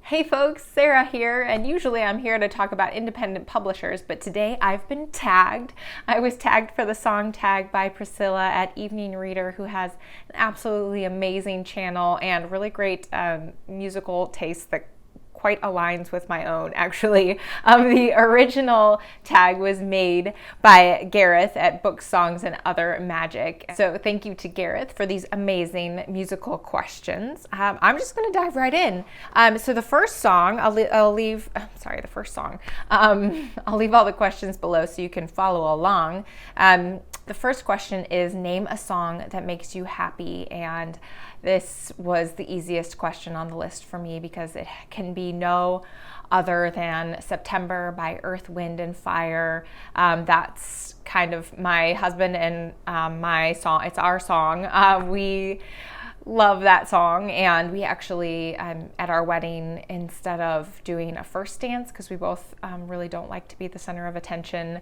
Hey folks, Sarah here, and usually I'm here to talk about independent publishers, but today I've been tagged. I was tagged for the song tag by Priscilla at Evening Reader, who has an absolutely amazing channel and really great musical taste that quite aligns with my own, actually. The original tag was made by Gareth at Books, Songs, and Other Magic. So thank you to Gareth for these amazing musical questions. I'm just going to dive right in. So the first song, I'll leave all the questions below so you can follow along. The first question is, name a song that makes you happy. And this was the easiest question on the list for me because it can be no other than September by Earth, Wind, and Fire. That's kind of my husband and my song. It's our song. We love that song, and we actually at our wedding, instead of doing a first dance, because we both really don't like to be the center of attention,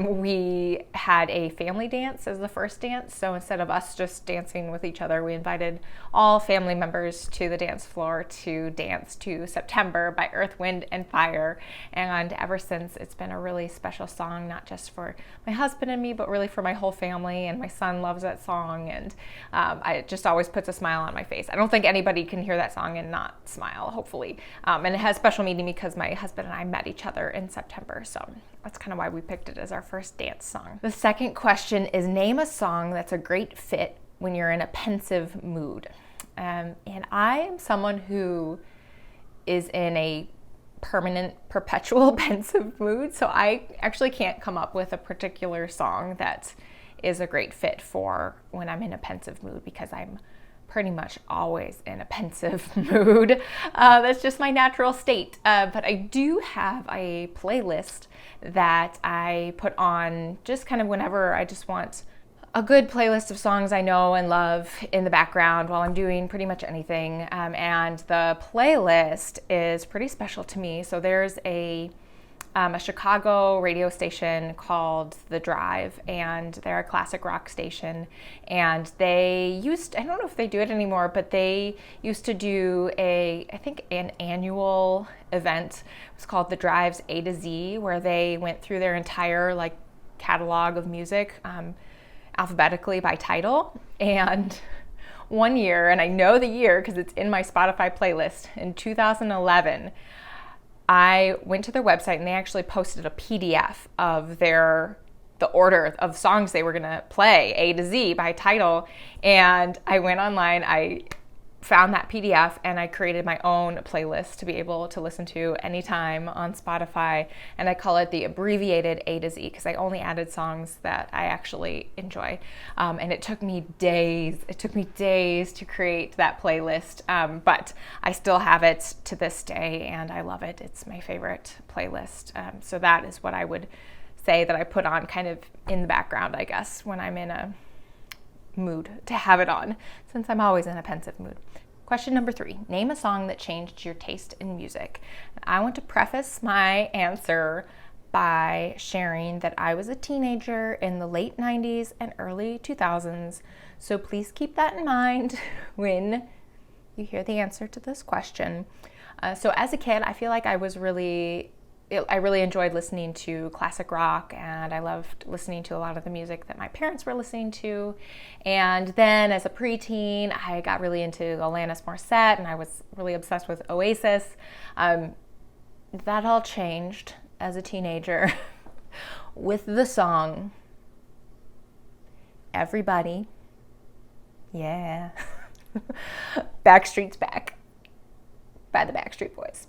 we had a family dance as the first dance. So instead of us just dancing with each other, we invited all family members to the dance floor to dance to September by Earth, Wind, and Fire. And ever since, it's been a really special song, not just for my husband and me, but really for my whole family. And my son loves that song, and it just always puts a smile on my face. I don't think anybody can hear that song and not smile, hopefully. And it has special meaning because my husband and I met each other in September, so that's kind of why we picked it as our first dance song. The second question is, name a song that's a great fit when you're in a pensive mood. And I am someone who is in a permanent, perpetual pensive mood, so I actually can't come up with a particular song that is a great fit for when I'm in a pensive mood, because I'm pretty much always in a pensive mood. That's just my natural state. But I do have a playlist that I put on just kind of whenever I just want a good playlist of songs I know and love in the background while I'm doing pretty much anything. And the playlist is pretty special to me. So there's a Chicago radio station called The Drive, and they're a classic rock station. And I don't know if they do it anymore, but they used to do an annual event. It was called The Drive's A to Z, where they went through their entire catalog of music alphabetically by title. And one year, and I know the year because it's in my Spotify playlist, in 2011, I went to their website and they actually posted a PDF of the order of songs they were gonna play, A to Z by title. And I went online, I found that PDF, and I created my own playlist to be able to listen to anytime on Spotify. And I call it the abbreviated A to Z because I only added songs that I actually enjoy. And it took me days. To create that playlist. But I still have it to this day, and I love it. It's my favorite playlist. So that is what I would say that I put on kind of in the background, I guess, when I'm in a mood to have it on, since I'm always in a pensive mood. Question number 3, name a song that changed your taste in music. I want to preface my answer by sharing that I was a teenager in the late 90s and early 2000s, so please keep that in mind when you hear the answer to this question. So as a kid, I feel like I really enjoyed listening to classic rock, and I loved listening to a lot of the music that my parents were listening to. And then as a preteen, I got really into Alanis Morissette, and I was really obsessed with Oasis. That all changed as a teenager with the song Everybody, yeah, Backstreet's Back by the Backstreet Boys.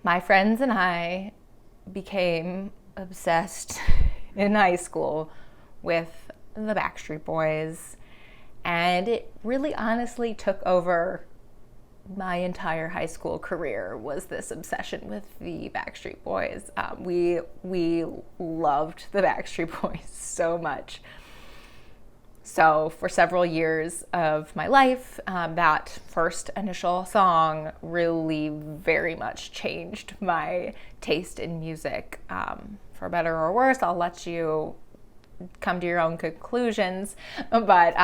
My friends and I became obsessed in high school with the Backstreet Boys, and it really honestly took over my entire high school career, was this obsession with the Backstreet Boys. We loved the Backstreet Boys so much. So for several years of my life, that first initial song really very much changed my taste in music. For better or worse, I'll let you come to your own conclusions. But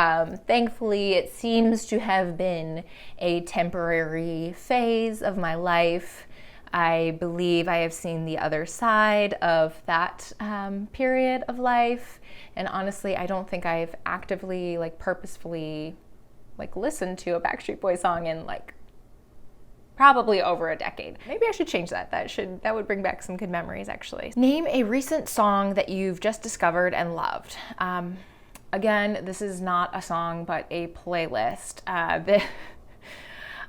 thankfully, it seems to have been a temporary phase of my life. I believe I have seen the other side of that period of life. And honestly, I don't think I've actively, like purposefully, like listened to a Backstreet Boys song in like probably over a decade. Maybe I should change that. That would bring back some good memories, actually. Name a recent song that you've just discovered and loved. Again, this is not a song, but a playlist.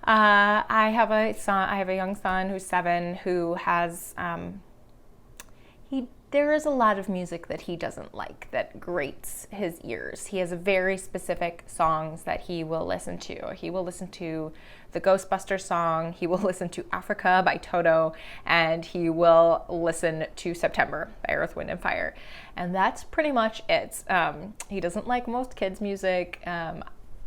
I have a young son who's 7 who has there is a lot of music that he doesn't like that grates his ears. He has very specific songs that he will listen to. He will listen to the Ghostbusters song, he will listen to Africa by Toto, and he will listen to September by Earth, Wind & Fire. And that's pretty much it. He doesn't like most kids' music.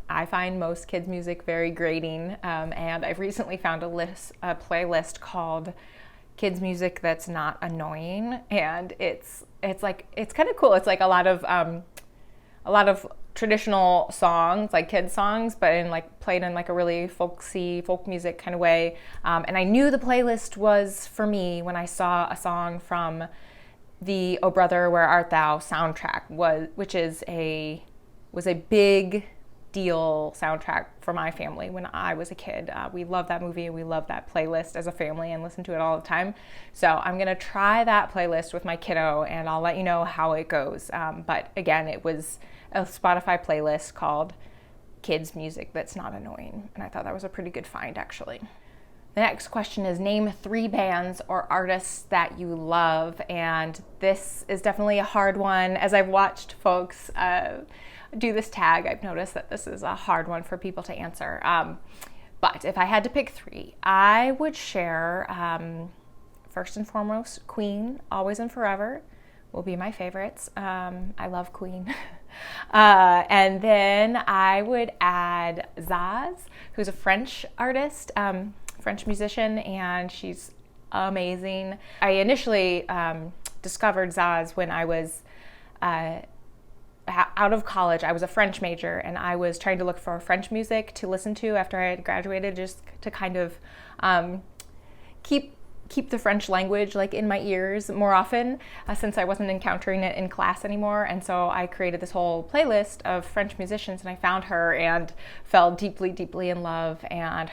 I find most kids' music very grating, and I've recently found a playlist called Kids Music That's Not Annoying, and it's kind of cool. It's like a lot of traditional songs, like kids songs, but played in like a really folk music kind of way. And I knew the playlist was for me when I saw a song from the "Oh Brother, Where Art Thou" soundtrack, which was a big deal soundtrack for my family when I was a kid. We love that movie and we love that playlist as a family and listen to it all the time. So I'm gonna try that playlist with my kiddo and I'll let you know how it goes. But again, it was a Spotify playlist called Kids Music That's Not Annoying, and I thought that was a pretty good find, actually. The next question is name 3 bands or artists that you love, and this is definitely a hard one. As I've watched folks do this tag, I've noticed that this is a hard one for people to answer. But if I had to pick 3, I would share, first and foremost, Queen, Always and Forever will be my favorites. I love Queen. And then I would add Zaz, who's a French artist, French musician, and she's amazing. I initially discovered Zaz when I was out of college. I was a French major and I was trying to look for French music to listen to after I had graduated, just to kind of keep the French language like in my ears more often, since I wasn't encountering it in class anymore. And so I created this whole playlist of French musicians, and I found her and fell deeply, deeply in love. And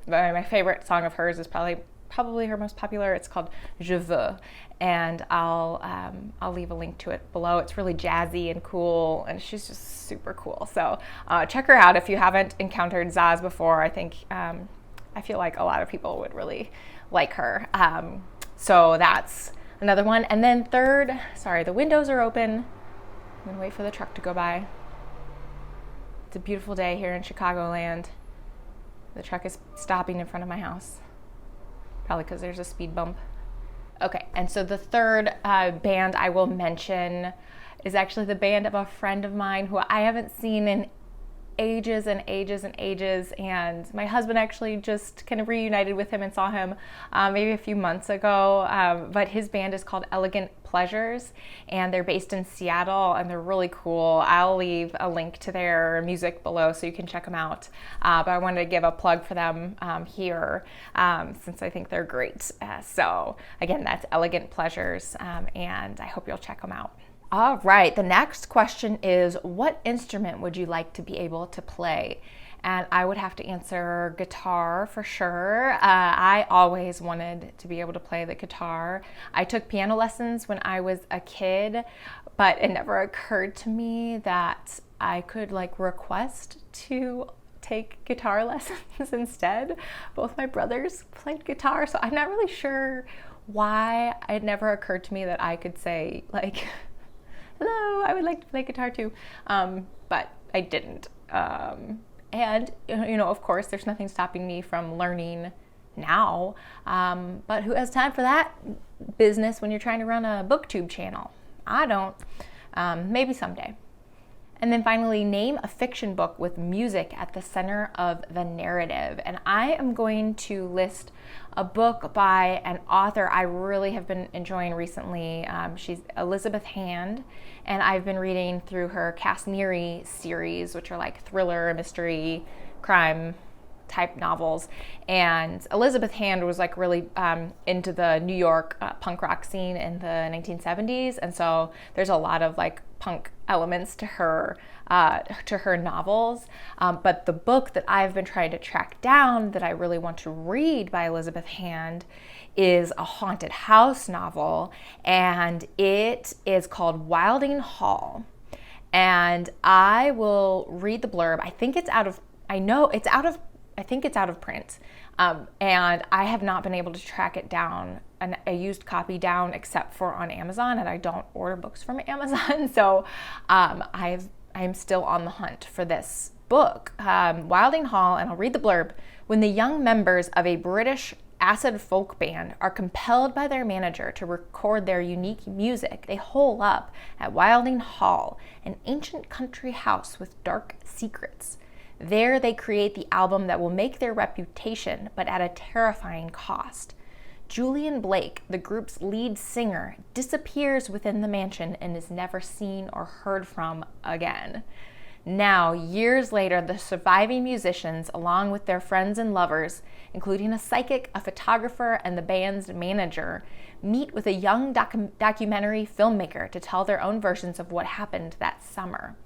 my favorite song of hers is probably her most popular. It's called Je Veux, and I'll leave a link to it below. It's really jazzy and cool, and she's just super cool. So check her out if you haven't encountered Zaz before. I feel like a lot of people would really like her. So that's another one. And then third, sorry, the windows are open. I'm gonna wait for the truck to go by. It's a beautiful day here in Chicagoland. The truck is stopping in front of my house, probably because there's a speed bump. Okay, and so the third band I will mention is actually the band of a friend of mine who I haven't seen in ages and ages and ages, and my husband actually just kind of reunited with him and saw him maybe a few months ago, but his band is called Elegant Pleasures, and they're based in Seattle, and they're really cool. I'll leave a link to their music below so you can check them out, but I wanted to give a plug for them here since I think they're great. So again, that's Elegant Pleasures, and I hope you'll check them out. All right, the next question is, what instrument would you like to be able to play? And I would have to answer guitar for sure. I always wanted to be able to play the guitar. I took piano lessons when I was a kid, but it never occurred to me that I could request to take guitar lessons instead. Both my brothers played guitar, so I'm not really sure why it never occurred to me that I could say hello, I would like to play guitar too, but I didn't. And, of course, there's nothing stopping me from learning now, but who has time for that business when you're trying to run a booktube channel? I don't. Maybe someday. And then finally, name a fiction book with music at the center of the narrative. And I am going to list a book by an author I really have been enjoying recently. She's Elizabeth Hand, and I've been reading through her Casneri series, which are like thriller, mystery, crime type novels. And Elizabeth Hand was like really into the New York punk rock scene in the 1970s, and so there's a lot of like punk elements to her novels. But the book that I've been trying to track down that I really want to read by Elizabeth Hand is a haunted house novel, and it is called Wilding Hall. And I will read the blurb. I think it's out of print, and I have not been able to track it down, a used copy down, except for on Amazon, and I don't order books from Amazon, so I'm still on the hunt for this book, Wilding Hall, and I'll read the blurb. When the young members of a British acid folk band are compelled by their manager to record their unique music, they hole up at Wilding Hall, an ancient country house with dark secrets. There they create the album that will make their reputation, but at a terrifying cost. Julian Blake, the group's lead singer, disappears within the mansion and is never seen or heard from again. Now, years later, the surviving musicians, along with their friends and lovers, including a psychic, a photographer, and the band's manager, meet with a young documentary filmmaker to tell their own versions of what happened that summer,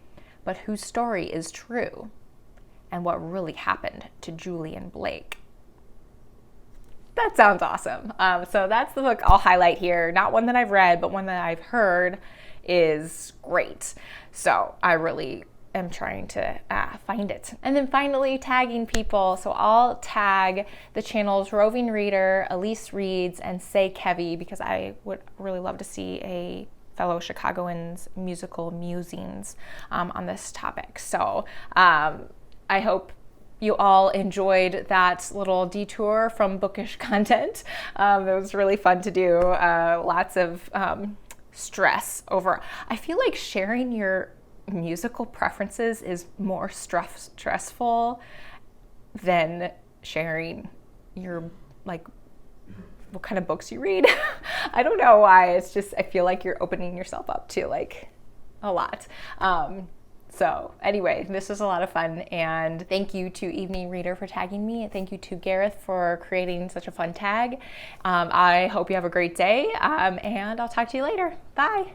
but whose story is true, and what really happened to Julian Blake. That sounds awesome. So that's the book I'll highlight here. Not one that I've read, but one that I've heard is great. So I really am trying to find it. And then finally, tagging people. So I'll tag the channels Roving Reader, Elise Reads, and Say Kevy, because I would really love to see a fellow Chicagoans' musical musings on this topic. So I hope you all enjoyed that little detour from bookish content. It was really fun to do. Lots of stress over. I feel like sharing your musical preferences is more stressful than sharing your, like, what kind of books you read. I don't know why. It's just, I feel like you're opening yourself up to like a lot. So anyway, this was a lot of fun, and thank you to Evening Reader for tagging me, and thank you to Gareth for creating such a fun tag. I hope you have a great day, and I'll talk to you later. Bye.